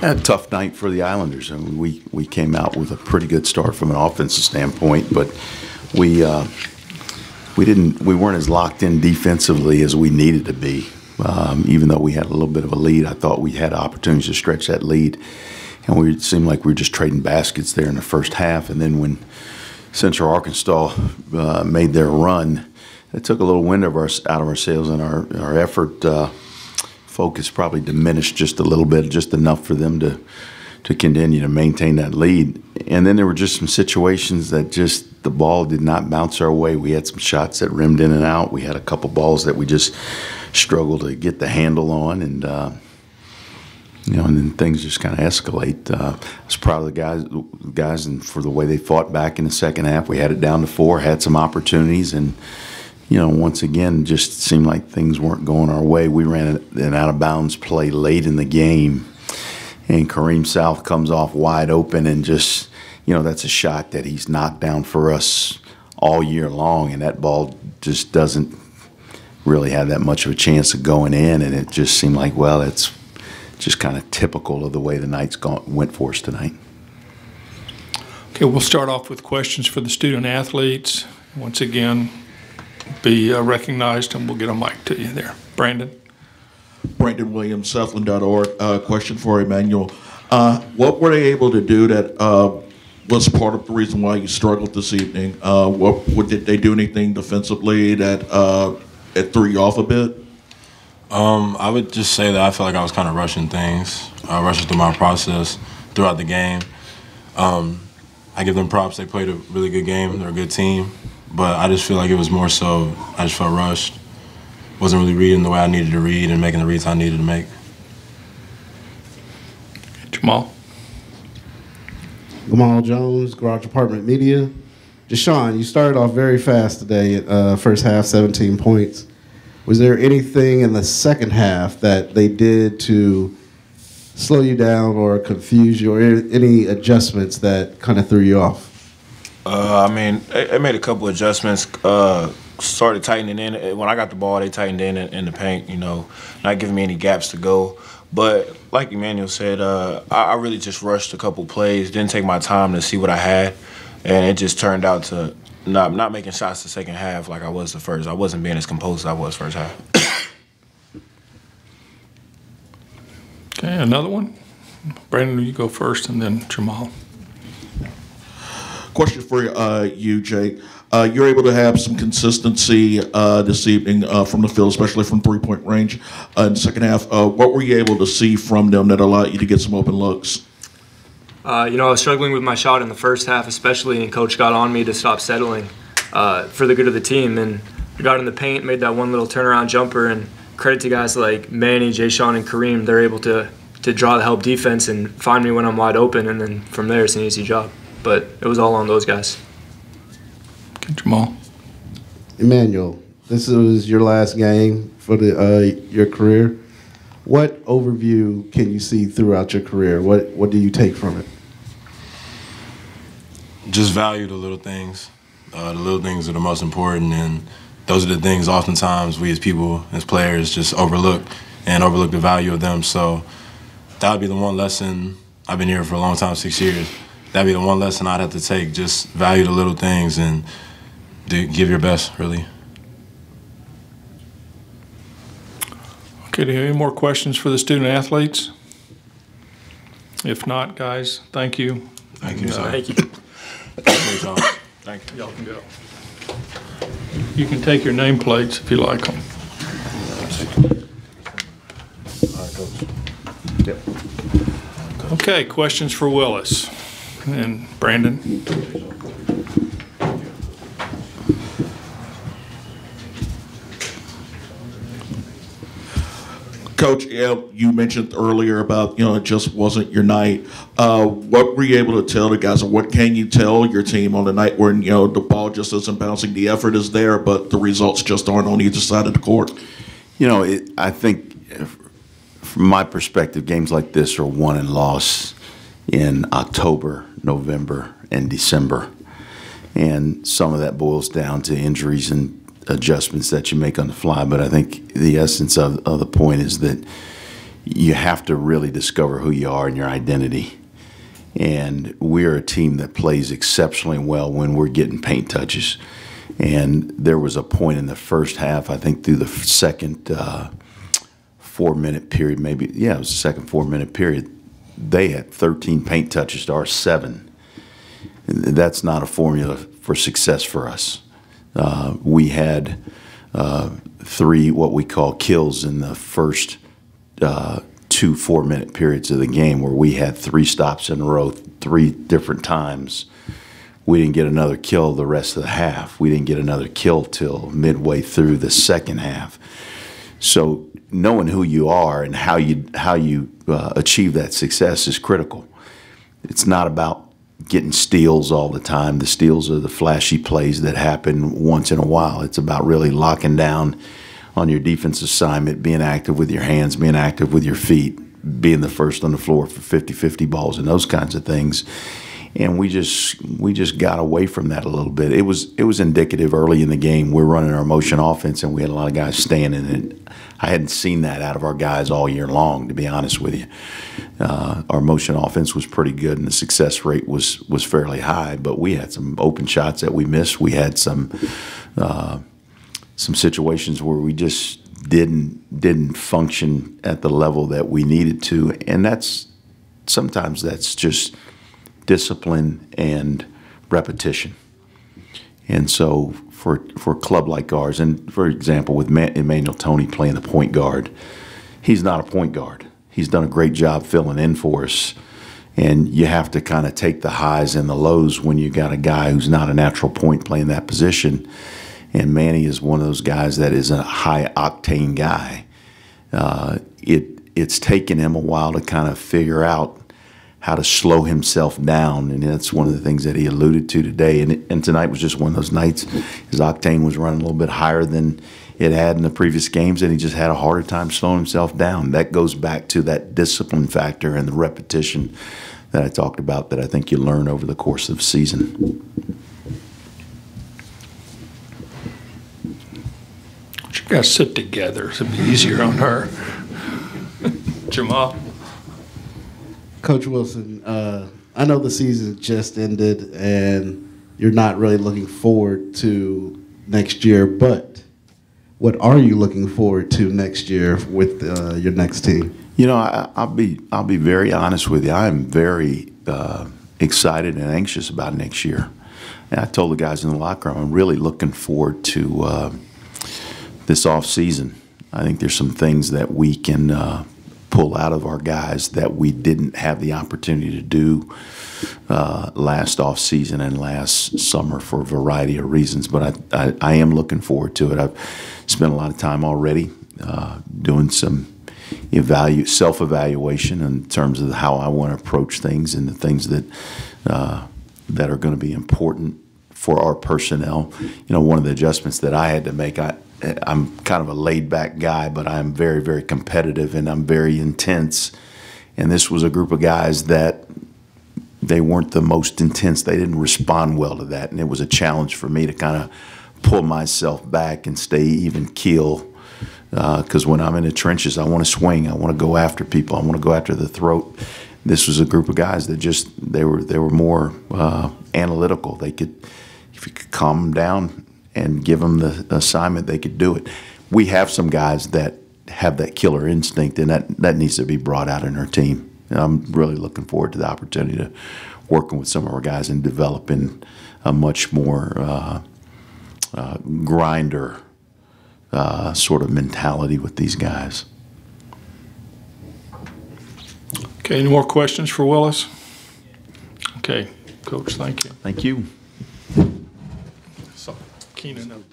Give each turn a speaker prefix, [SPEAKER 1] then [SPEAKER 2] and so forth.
[SPEAKER 1] A tough night for the Islanders. I mean, we came out with a pretty good start from an offensive standpoint, but we weren't as locked in defensively as we needed to be. Even though we had a little bit of a lead, I thought we had opportunities to stretch that lead, and it seemed like we were just trading baskets there in the first half. And then when Central Arkansas made their run, it took a little wind out of our sails, and our effort focus probably diminished just a little bit, just enough for them to continue to maintain that lead. And then there were just some situations that just the ball did not bounce our way. We had some shots that rimmed in and out. We had a couple balls that we just struggled to get the handle on, and and then things just kind of escalate. I was proud of the guys, and for the way they fought back in the second half. We had it down to 4, had some opportunities, and once again, just seemed like things weren't going our way. We ran an out-of-bounds play late in the game, and Kareem South comes off wide open, and just, that's a shot that he's knocked down for us all year long, and that ball just doesn't really have that much of a chance of going in, and it just seemed like, well, it's just kind of typical of the way the night's went for us tonight.
[SPEAKER 2] Okay, we'll start off with questions for the student athletes. Once again, be recognized, and we'll get a mic to you there. Brandon.
[SPEAKER 3] Brandon Williams, Southland.org. Question for Emmanuel. What were they able to do that was part of the reason why you struggled this evening? Did they do anything defensively that threw you off a bit?
[SPEAKER 4] I would just say that I felt like I was kind of rushing things, rushing through my process throughout the game. I give them props. They played a really good game. They're a good team. But I just feel like it was more so I just felt rushed. Wasn't really reading the way I needed to read and making the reads I needed to make.
[SPEAKER 2] Jamal.
[SPEAKER 5] Jamal Jones, Garage Apartment Media. Jashan, you started off very fast today, first half, 17 points. Was there anything in the second half that they did to slow you down or confuse you, or any adjustments that kind of threw you off?
[SPEAKER 6] I made a couple adjustments. Started tightening in. When I got the ball, they tightened in the paint, not giving me any gaps to go. But like Emmanuel said, I really just rushed a couple plays, didn't take my time to see what I had, and it just turned out to not making shots the second half like I was the first. I wasn't being as composed as I was first half.
[SPEAKER 2] Okay, another one. Brandon, you go first, and then Jamal.
[SPEAKER 3] Question for you, Jake. You're able to have some consistency this evening from the field, especially from three-point range in the second half. What were you able to see from them that allowed you to get some open looks?
[SPEAKER 7] I was struggling with my shot in the first half, especially, and Coach got on me to stop settling for the good of the team. And I got in the paint, made that one little turnaround jumper, and credit to guys like Manny, Jashan, and Kareem. They're able to draw the help defense and find me when I'm wide open, and then from there it's an easy job. But it was all on those guys.
[SPEAKER 2] Okay, Jamal.
[SPEAKER 5] Emmanuel, this was your last game for your career. What overview can you see throughout your career? What do you take from it?
[SPEAKER 4] Just value the little things. The little things are the most important, and those are the things oftentimes we as people, as players, just overlook the value of them. So that would be the one lesson. I've been here for a long time, 6 years. That'd be the one lesson I'd have to take, just value the little things and give your best, really.
[SPEAKER 2] Okay, do you have any more questions for the student athletes? If not, guys, thank you.
[SPEAKER 4] Thank you, sir.
[SPEAKER 7] Thank you.
[SPEAKER 4] Thank you.
[SPEAKER 2] Y'all can go. You can take your nameplates if you like them.
[SPEAKER 4] All right, Coach.
[SPEAKER 2] Yep. Okay, questions for Willis and Brandon.
[SPEAKER 3] Coach, you mentioned earlier about, it just wasn't your night. What were you able to tell the guys, or what can you tell your team on the night when, the ball just isn't bouncing, the effort is there, but the results just aren't on either side of the court?
[SPEAKER 1] I think from my perspective, games like this are won and lost in October, November, and December. And some of that boils down to injuries and adjustments that you make on the fly. But I think the essence of the point is that, you have to really discover who you are and your identity. And we're a team that plays exceptionally well when we're getting paint touches. And there was a point in the first half, I think through the second 4-minute period, maybe, yeah, it was the second 4-minute period, they had 13 paint touches to our 7. That's not a formula for success for us. We had 3 what we call kills in the first 2 4-minute periods of the game, where we had 3 stops in a row 3 different times. We didn't get another kill the rest of the half. We didn't get another kill till midway through the second half. So knowing who you are and how you achieve that success is critical. It's not about getting steals all the time. The steals are the flashy plays that happen once in a while. It's about really locking down on your defense assignment, being active with your hands, being active with your feet, being the first on the floor for 50-50 balls and those kinds of things. And we just got away from that a little bit. It was indicative early in the game. We're running our motion offense, and we had a lot of guys standing. And I hadn't seen that out of our guys all year long, to be honest with you. Our motion offense was pretty good, and the success rate was fairly high. But we had some open shots that we missed. We had some situations where we just didn't function at the level that we needed to, and sometimes that's just discipline and repetition. And so for a club like ours, and for example with Emmanuel Toney playing the point guard, he's not a point guard. He's done a great job filling in for us, and you have to kind of take the highs and the lows when you got a guy who's not a natural point playing that position. And Manny is one of those guys that is a high-octane guy. It's taken him a while to kind of figure out how to slow himself down, and that's one of the things that he alluded to today. And tonight was just one of those nights. His octane was running a little bit higher than it had in the previous games, and he just had a harder time slowing himself down. That goes back to that discipline factor and the repetition that I talked about that I think you learn over the course of the season.
[SPEAKER 2] You guys sit together. It'll be easier on her. Jamal.
[SPEAKER 5] Coach Wilson, I know the season just ended and you're not really looking forward to next year, but what are you looking forward to next year with your next team? You know,
[SPEAKER 1] I'll be very honest with you. I am very excited and anxious about next year. And I told the guys in the locker room, I'm really looking forward to this off season. I think there's some things that we can pull out of our guys that we didn't have the opportunity to do last off season and last summer for a variety of reasons. But I am looking forward to it. I've spent a lot of time already doing some self-evaluation in terms of how I want to approach things and the things that that are going to be important for our personnel. You know, one of the adjustments that I had to make, I'm kind of a laid-back guy, but I'm very, very competitive and I'm very intense. And this was a group of guys that they weren't the most intense. They didn't respond well to that, and it was a challenge for me to kind of pull myself back and stay even keel. Because when I'm in the trenches, I want to swing. I want to go after people. I want to go after the throat. This was a group of guys that they were more analytical. If you could calm them down and give them the assignment, they could do it. We have some guys that have that killer instinct, and that needs to be brought out in our team. And I'm really looking forward to the opportunity to working with some of our guys and developing a much more grinder sort of mentality with these guys.
[SPEAKER 2] Okay, any more questions for Willis? Okay, Coach, thank you.
[SPEAKER 1] Thank you.
[SPEAKER 2] So, Keenan up there.